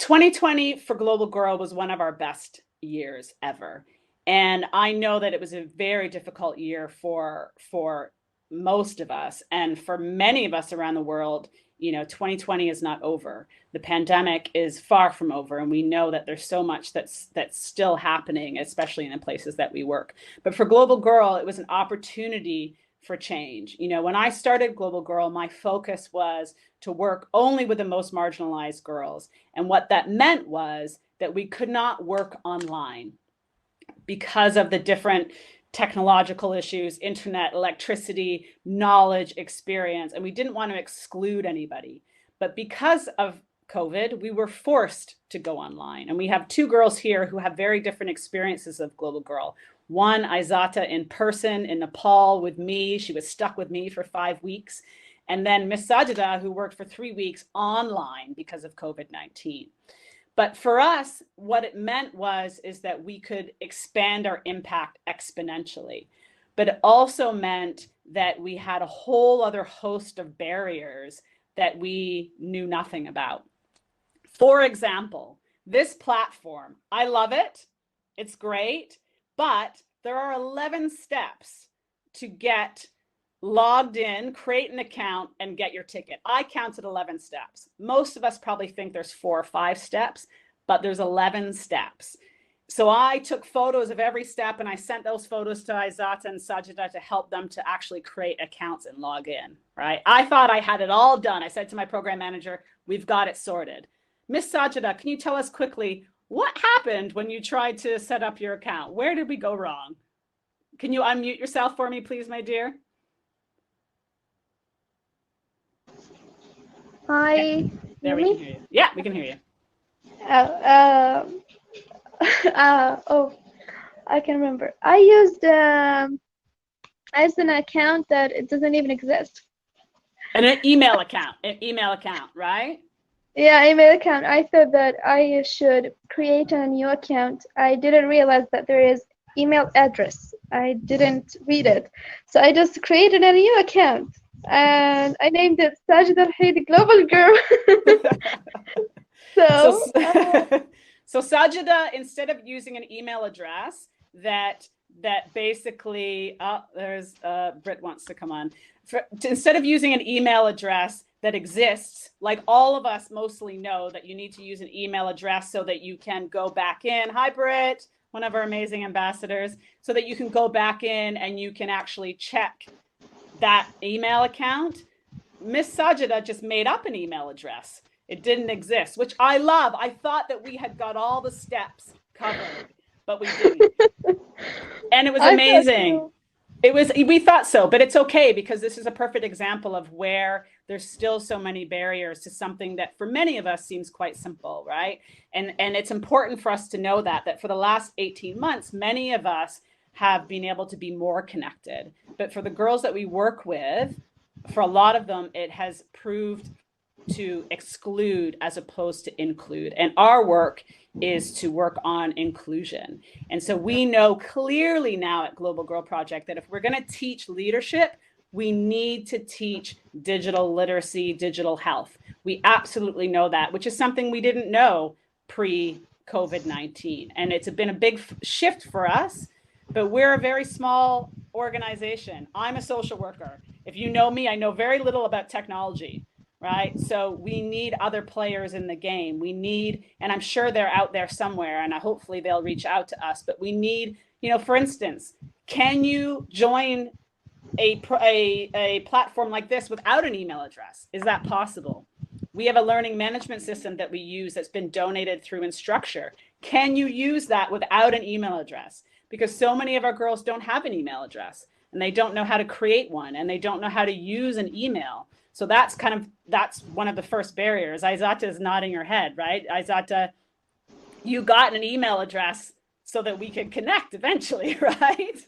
2020 for Global Girl was one of our best years ever. And I know that it was a very difficult year for most of us, and for many of us around the world. 2020 is not over. The pandemic is far from over, and we know that there's so much that's still happening, especially in the places that we work. But for Global Girl, it was an opportunity for change. When I started Global Girl, my focus was to work only with the most marginalized girls. And what that meant was that we could not work online because of the different technological issues, internet, electricity, knowledge, experience, and we didn't want to exclude anybody. But because of COVID, we were forced to go online. And we have two girls here who have very different experiences of Global Girl. One, Aizata, in person in Nepal with me. She was stuck with me for 5 weeks. And then Miss Sajida, who worked for 3 weeks online because of COVID-19. But for us, what it meant is that we could expand our impact exponentially. But it also meant that we had a whole other host of barriers that we knew nothing about. For example, this platform, I love it. It's great, but there are 11 steps to get logged in, create an account, and get your ticket. I counted 11 steps. Most of us probably think there's 4 or 5 steps, but there's 11 steps. So I took photos of every step, and I sent those photos to Aizata and Sajida to help them to actually create accounts and log in, right? I thought I had it all done. I said to my program manager, we've got it sorted. Miss Sajida, can you tell us quickly what happened when you tried to set up your account? Where did we go wrong? Can you unmute yourself for me, please, my dear? Hi. There we can hear you. Yeah, we can hear you. Oh, I can remember. I used an account that it doesn't even exist. An email account, right? Yeah, email account. I thought that I should create a new account. I didn't realize that there is email address. I didn't read it. So I just created a new account and I named it Sajida the Global Girl. So Sajida, instead of using an email address that basically, there's Britt wants to come on. Instead of using an email address that exists, like all of us mostly know that you need to use an email address so that you can go back in. Hi, Britt, one of our amazing ambassadors, so that you can go back in and you can actually check that email account. Miss Sajida just made up an email address. It didn't exist, which I love. I thought that we had got all the steps covered, but we didn't. And it was amazing. We thought so, but it's okay, because this is a perfect example of where there's still so many barriers to something that for many of us seems quite simple, right? And it's important for us to know that for the last 18 months, many of us have been able to be more connected. But for the girls that we work with, for a lot of them, it has proved to exclude as opposed to include. And our work is to work on inclusion. And so we know clearly now at Global Girl Project that if we're going to teach leadership, we need to teach digital literacy, digital health. We absolutely know that, which is something we didn't know pre-COVID-19. And it's been a big shift for us, but we're a very small organization. I'm a social worker. If you know me, I know very little about technology. Right? So we need other players in the game. We need, and I'm sure they're out there somewhere, and hopefully they'll reach out to us, but we need, for instance, can you join a platform like this without an email address? Is that possible? We have a learning management system that we use that's been donated through Instructure. Can you use that without an email address? Because so many of our girls don't have an email address, and they don't know how to create one, and they don't know how to use an email. So that's one of the first barriers. Aizata is nodding her head, right? Aizata, you got an email address so that we could connect eventually, right?